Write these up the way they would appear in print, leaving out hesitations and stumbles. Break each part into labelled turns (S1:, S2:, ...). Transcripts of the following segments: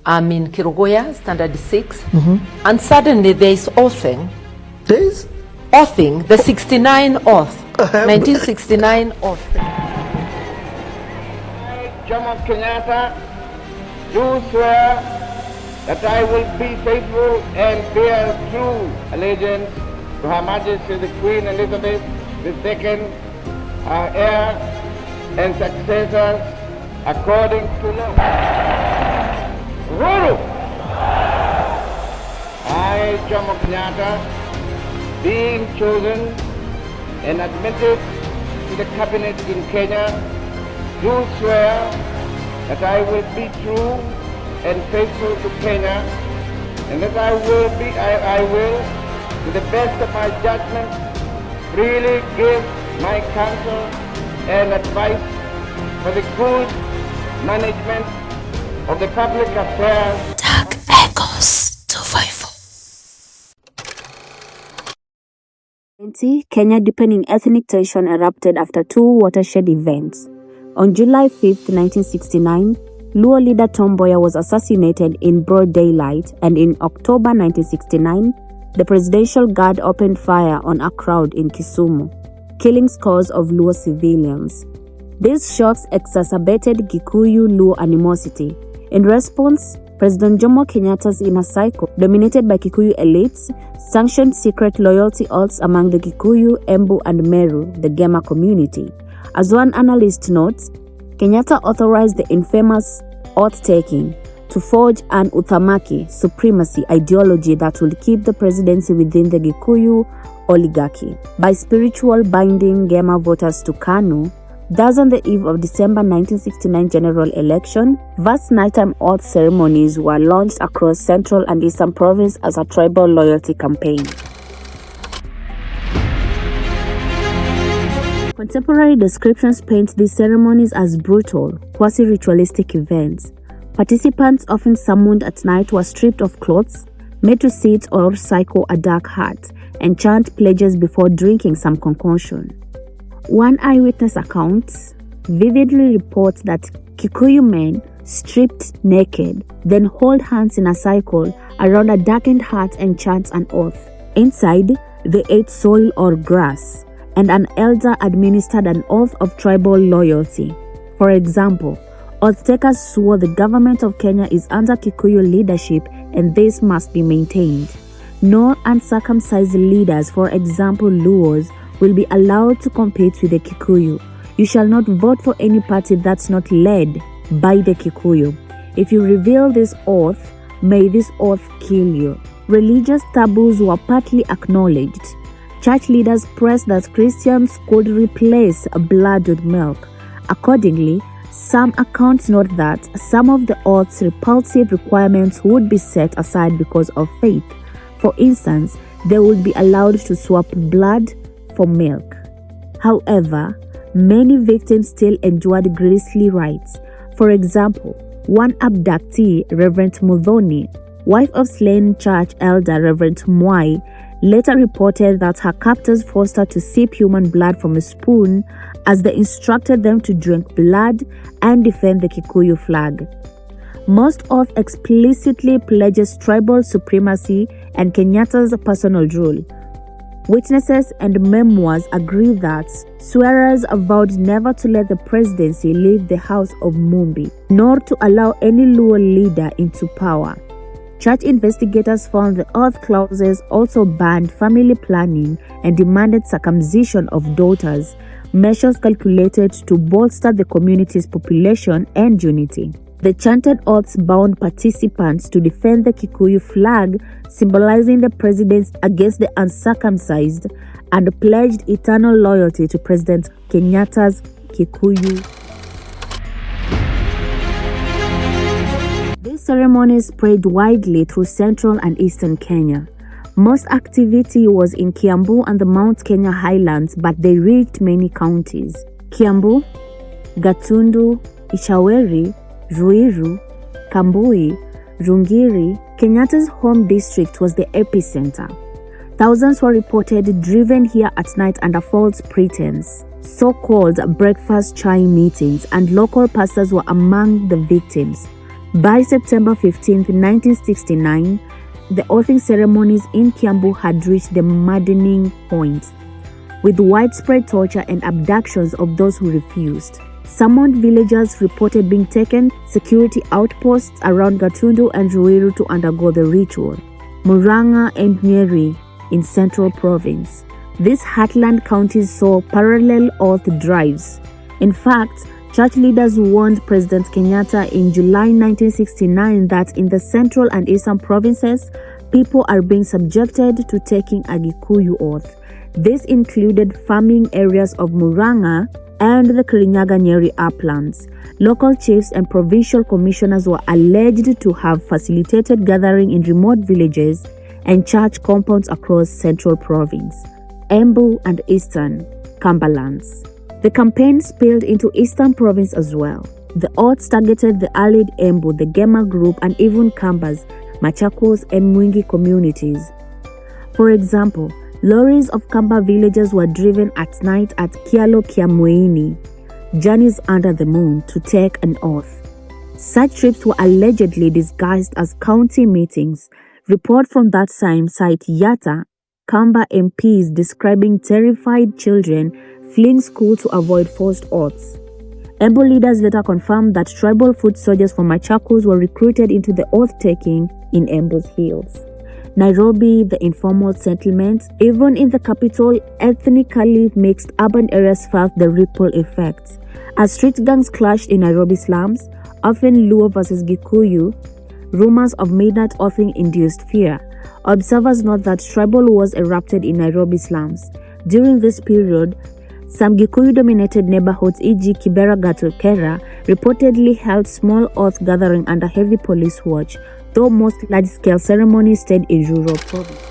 S1: I'm in Kirugoya, standard 6, and suddenly there is oathing.
S2: There is?
S1: Oathing, the 69 oath, 1969 oath.
S3: I, Uhuru Kenyatta, do swear that I will be faithful and bear true allegiance to Her Majesty the Queen Elizabeth II, her heir and successors, according to law. Uhuru! I, Uhuru Kenyatta, being chosen and admitted to the cabinet in Kenya, do swear that I will be true and faithful to Kenya, and that I will, to the best of my judgment, freely give my counsel and advice for the good management of the public affairs.
S4: Dark Echoes 254. Kenya deepening ethnic tension erupted after two watershed events. On July 5, 1969, Luo leader Tom Mboya was assassinated in broad daylight, and in October 1969, the Presidential Guard opened fire on a crowd in Kisumu, killing scores of Luo civilians. These shots exacerbated Kikuyu-Luo animosity. In response, President Jomo Kenyatta's inner circle, dominated by Kikuyu elites, sanctioned secret loyalty oaths among the Kikuyu, Embu, and Meru, the GEMA community. As one analyst notes, Kenyatta authorized the infamous oath-taking to forge an Uthamaki supremacy ideology that would keep the presidency within the Kikuyu oligarchy by spiritual binding GEMA voters to KANU. Thus, on the eve of December 1969 general election, vast nighttime oath ceremonies were launched across Central and Eastern Province as a tribal loyalty campaign. Contemporary descriptions paint these ceremonies as brutal, quasi-ritualistic events. Participants, often summoned at night, were stripped of clothes, made to sit or cycle a dark hut, and chant pledges before drinking some concoction. One eyewitness account vividly reports that Kikuyu men, stripped naked, then hold hands in a cycle around a darkened hut and chant an oath. Inside, they ate soil or grass, and an elder administered an oath of tribal loyalty. For example, oath-takers swore the government of Kenya is under Kikuyu leadership and this must be maintained. No uncircumcised leaders, for example Luos, will be allowed to compete with the Kikuyu. You shall not vote for any party that's not led by the Kikuyu. If you reveal this oath, may this oath kill you. Religious taboos were partly acknowledged. Church leaders pressed that Christians could replace blood with milk. Accordingly, some accounts note that some of the oath's repulsive requirements would be set aside because of faith. For instance, they would be allowed to swap blood for milk. However, many victims still endured grisly rites. For example, one abductee, Reverend Muthoni, wife of slain church elder Reverend Mwai, later reported that her captors forced her to sip human blood from a spoon as they instructed them to drink blood and defend the Kikuyu flag. Most oath explicitly pledges tribal supremacy and Kenyatta's personal rule. Witnesses and memoirs agree that swearers vowed never to let the presidency leave the house of Mumbi, nor to allow any Luo leader into power. Church investigators found the oath clauses also banned family planning and demanded circumcision of daughters, measures calculated to bolster the community's population and unity. The chanted oaths bound participants to defend the Kikuyu flag, symbolizing the presidents against the uncircumcised, and pledged eternal loyalty to President Kenyatta's Kikuyu. These ceremonies spread widely through central and eastern Kenya. Most activity was in Kiambu and the Mount Kenya highlands, but they reached many counties. Kiambu, Gatundu, Ishaweri, Ruiru, Kambui, Rungiri, Kenyatta's home district was the epicenter. Thousands were reported driven here at night under false pretense. So-called breakfast chai meetings and local pastors were among the victims. By September 15, 1969, the oathing ceremonies in Kiambu had reached the maddening point, with widespread torture and abductions of those who refused. Summoned villagers reported being taken security outposts around Gatundu and Ruiru to undergo the ritual. Murang'a and Nyeri in Central Province. These heartland counties saw parallel oath drives. In fact, church leaders warned President Kenyatta in July 1969 that in the central and eastern provinces, people are being subjected to taking a Kikuyu oath. This included farming areas of Murang'a and the Kirinyaga-Nyeri uplands. Local chiefs and provincial commissioners were alleged to have facilitated gathering in remote villages and church compounds across Central Province, Embu and Eastern Kambalands. The campaign spilled into Eastern Province as well. The oaths targeted the allied Embu, the Gema group, and even Kambas, Machakos, and Mwingi communities. For example, lorries of Kamba villagers were driven at night at Kialo Kiamweini, journeys under the moon, to take an oath. Such trips were allegedly disguised as county meetings. Report from that time cite Yatta, Kamba MPs describing terrified children fleeing school to avoid forced oaths. Embu leaders later confirmed that tribal foot soldiers from Machakos were recruited into the oath-taking in Embu's hills. Nairobi, the informal settlements, even in the capital, ethnically mixed urban areas felt the ripple effects. As street gangs clashed in Nairobi slums, often Luo versus Kikuyu, rumors of midnight oathing induced fear. Observers note that tribal wars erupted in Nairobi slums. During this period, some Kikuyu-dominated neighborhoods, e.g. Kibera Gatokera, reportedly held small oath gathering under heavy police watch, though most large-scale ceremonies stayed in rural province.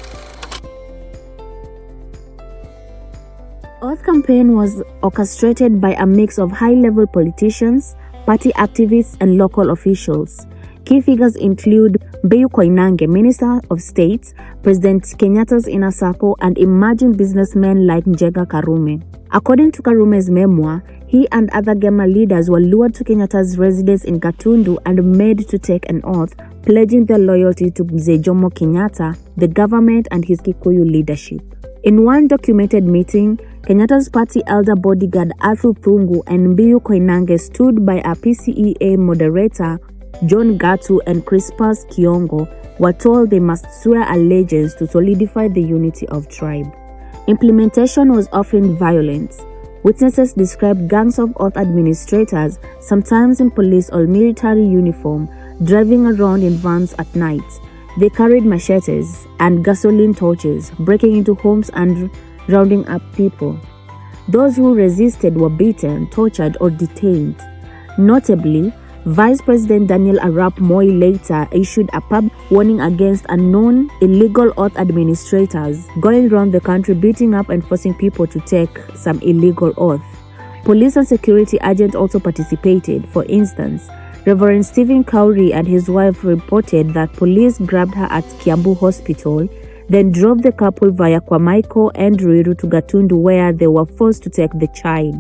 S4: Oath campaign was orchestrated by a mix of high-level politicians, party activists, and local officials. Key figures include Mbeyu Koinange, Minister of State, President Kenyatta's inner circle, and emerging businessmen like Njega Karume. According to Karume's memoir, he and other Gema leaders were lured to Kenyatta's residence in Gatundu and made to take an oath, pledging their loyalty to Mzee Jomo Kenyatta, the government, and his Kikuyu leadership. In one documented meeting, Kenyatta's party elder bodyguard Arthur Thungu and Mbeyu Koinange stood by a PCEA moderator, John Gatu, and Crispus Kiongo were told they must swear allegiance to solidify the unity of tribe. Implementation was often violent. Witnesses described gangs of oath administrators, sometimes in police or military uniform, driving around in vans at night. They carried machetes and gasoline torches, breaking into homes and rounding up people. Those who resisted were beaten, tortured, or detained. Notably, Vice President Daniel Arap Moi later issued a public warning against unknown illegal oath administrators going around the country beating up and forcing people to take some illegal oath. Police and security agents also participated. For instance, Reverend Stephen Kauri and his wife reported that police grabbed her at Kiambu Hospital, then drove the couple via Kwamaiko and Ruiru to Gatundu, where they were forced to take the child.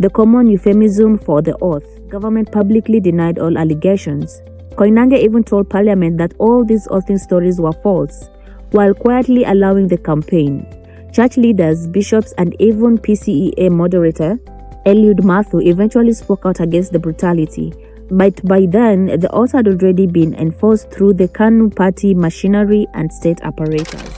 S4: The common euphemism for the oath. Government publicly denied all allegations. Koinange even told Parliament that all these oathing stories were false, while quietly allowing the campaign. Church leaders, bishops, and even PCEA moderator Eliud Mathu eventually spoke out against the brutality, but by then the oath had already been enforced through the KANU party machinery and state apparatus.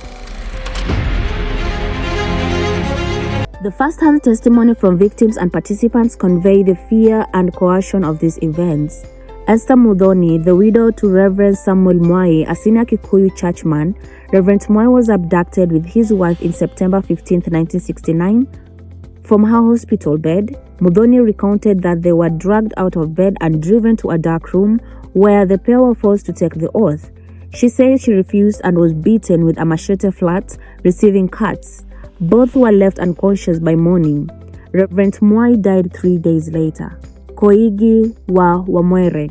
S4: The first-hand testimony from victims and participants convey the fear and coercion of these events. Esther Muthoni, the widow to Reverend Samuel Mwai, a senior Kikuyu churchman, Reverend Mwai was abducted with his wife in September 15, 1969. From her hospital bed, Muthoni recounted that they were dragged out of bed and driven to a dark room where the pair were forced to take the oath. She said she refused and was beaten with a machete flat, receiving cuts. Both were left unconscious by morning. Reverend Mwai died 3 days later. Koigi wa Wamwere,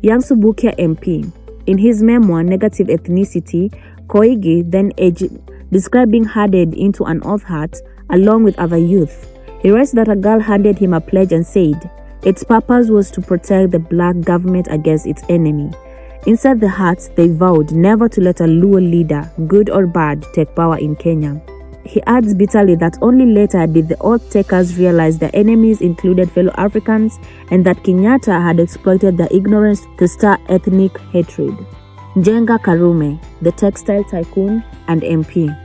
S4: young Subukia MP. In his memoir, Negative Ethnicity, Koigi, then aged, described being herded into an oath hut along with other youth. He writes that a girl handed him a pledge and said, Its purpose was to protect the black government against its enemy. Inside the hearts, they vowed never to let a Luo leader, good or bad, take power in Kenya. He adds bitterly that only later did the oath takers realize their enemies included fellow Africans and that Kenyatta had exploited their ignorance to stir ethnic hatred. Njenga Karume, the textile tycoon and MP.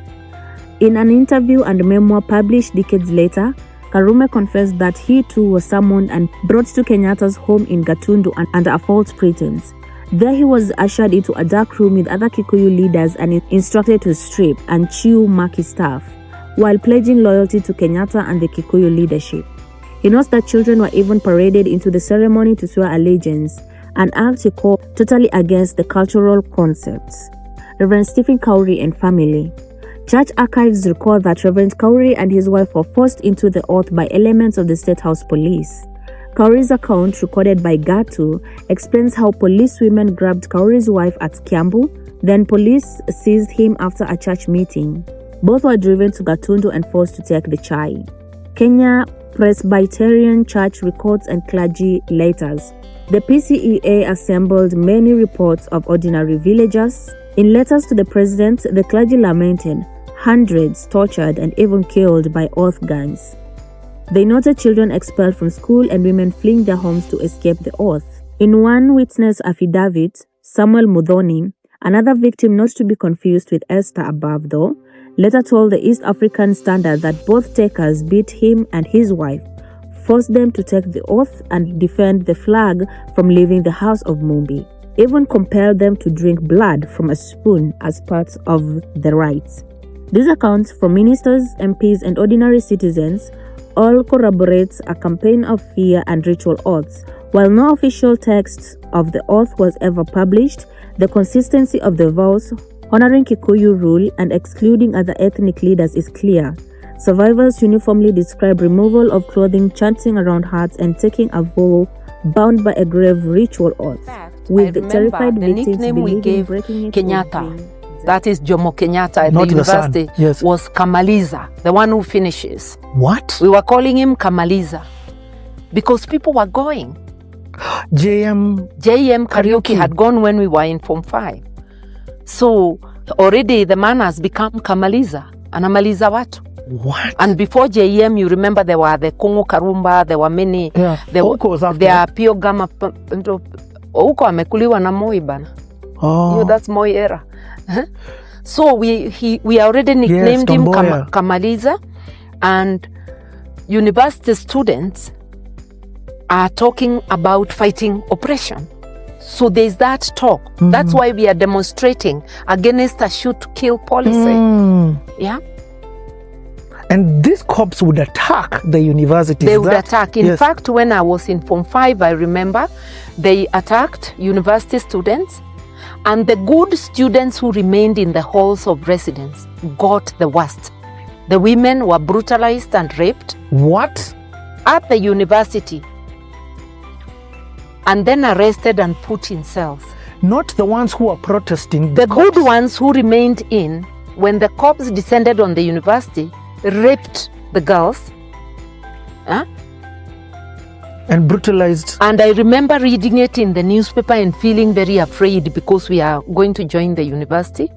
S4: In an interview and memoir published decades later, Karume confessed that he too was summoned and brought to Kenyatta's home in Gatundu under a false pretense. There he was ushered into a dark room with other Kikuyu leaders and instructed to strip and chew Maki staff, while pledging loyalty to Kenyatta and the Kikuyu leadership. He notes that children were even paraded into the ceremony to swear allegiance, an act he called totally against the cultural concepts. Reverend Stephen Kauri and family. Church archives record that Reverend Kauri and his wife were forced into the oath by elements of the State House Police. Kauri's account, recorded by Gatu, explains how policewomen grabbed Kauri's wife at Kiambu, then police seized him after a church meeting. Both were driven to Gatundu and forced to take the chai. Kenya Presbyterian Church records and clergy letters. The PCEA assembled many reports of ordinary villagers. In letters to the president, the clergy lamented hundreds tortured and even killed by oath gangs. They noted children expelled from school and women fleeing their homes to escape the oath. In one witness affidavit, Samuel Mudhoni, another victim not to be confused with Esther above though, later told the East African Standard that both takers beat him and his wife, forced them to take the oath and defend the flag from leaving the house of Mumbi, even compelled them to drink blood from a spoon as part of the rites. These accounts from ministers, MPs, and ordinary citizens all corroborates a campaign of fear and ritual oaths. While no official text of the oath was ever published, the consistency of the vows, honoring Kikuyu rule and excluding other ethnic leaders is clear. Survivors uniformly describe removal of clothing, chanting around hearts, and taking a vow bound by a grave ritual oath. With the terrified
S1: the
S4: victims
S1: nickname we gave
S4: breaking it
S1: Kenyatta, that is Jomo Kenyatta at
S2: Not
S1: the
S2: the son,
S1: university,
S2: yes.
S1: was Kamaliza, the one who finishes.
S2: What?
S1: We were calling him Kamaliza because people were going.
S2: JM
S1: JM karaoke had gone when we were in Form 5. So already the man has become Kamaliza, anamaliza watu.
S2: What?
S1: And before JM, you remember there were the Kongo Karumba, there were many.
S2: Yeah.
S1: There are Pio Gama. Ouko amekuliwa na Moi bana.
S2: Oh.
S1: That's Moi era. So we already nicknamed him Kamaliza, and university students are talking about fighting oppression. So there's that talk. Mm-hmm. That's why we are demonstrating against a shoot-kill policy. Yeah.
S2: And these cops would attack the university.
S1: They would attack. In fact, when I was in Form 5, I remember they attacked university students, and the good students who remained in the halls of residence got the worst. The women were brutalized and raped.
S2: What?
S1: At the university. And then arrested and put in cells.
S2: Not the ones who are protesting.
S1: The good ones who remained in, when the cops descended on the university, raped the girls.
S2: And brutalized.
S1: And I remember reading it in the newspaper and feeling very afraid because we are going to join the university.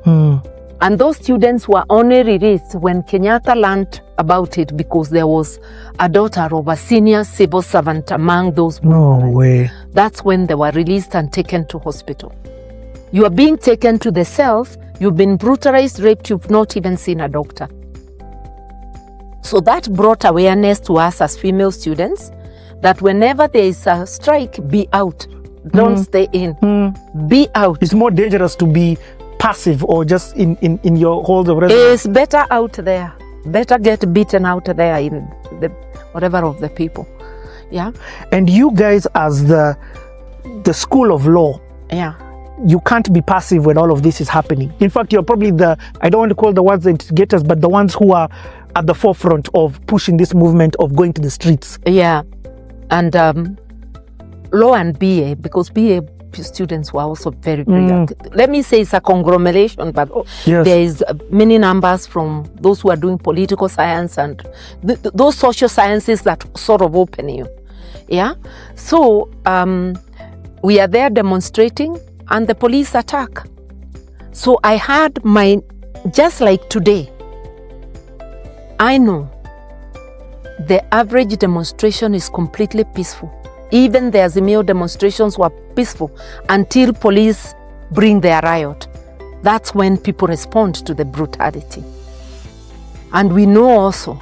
S1: And those students were only released when Kenyatta learned about it because there was a daughter of a senior civil servant among those.
S2: No way.
S1: That's when they were released and taken to hospital. You are being taken to the cells, you've been brutalized, raped, you've not even seen a doctor. So that brought awareness to us as female students that whenever there is a strike, be out. Don't stay in. Be out.
S2: It's more dangerous to be passive or just in your halls of residence.
S1: It's better out there. Better get beaten out there in the whatever of the people. Yeah.
S2: And you guys as the school of law.
S1: Yeah.
S2: You can't be passive when all of this is happening. In fact, you're probably I don't want to call the ones the instigators, but the ones who are at the forefront of pushing this movement of going to the streets.
S1: Yeah. And law and BA, because BA students were also very, very active. Let me say it's a conglomeration, but there is many numbers from those who are doing political science and those social sciences that sort of open you. Yeah. So we are there demonstrating and the police attack. So I had just like today, I know the average demonstration is completely peaceful. Even the Azimio demonstrations were peaceful until police bring their riot. That's when people respond to the brutality. And we know also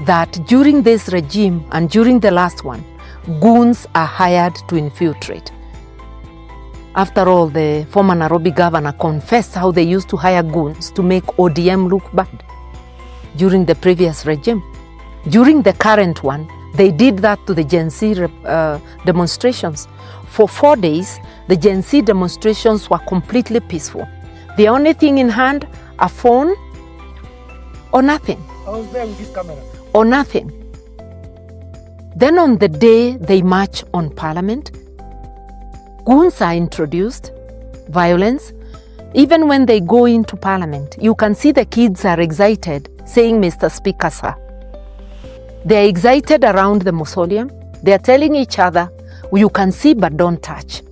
S1: that during this regime and during the last one, goons are hired to infiltrate. After all, the former Nairobi governor confessed how they used to hire goons to make ODM look bad during the previous regime. During the current one, they did that to the Gen Z demonstrations. For 4 days, the Gen Z demonstrations were completely peaceful. The only thing in hand, a phone or nothing.
S2: I was there with this camera.
S1: Or nothing. Then on the day they march on Parliament, goons are introduced, violence. Even when they go into Parliament, you can see the kids are excited, saying, Mr. Speaker, sir. They are excited around the mausoleum. They are telling each other, you can see but don't touch.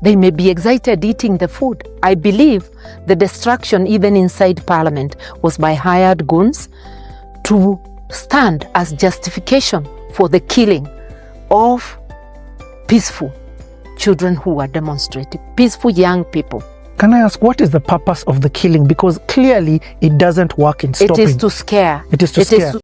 S1: They may be excited eating the food. I believe the destruction even inside Parliament was by hired goons to stand as justification for the killing of peaceful children who were demonstrating, peaceful young people.
S2: Can I ask, what is the purpose of the killing? Because clearly it doesn't work in stopping.
S1: It is to scare.
S2: It is to scare.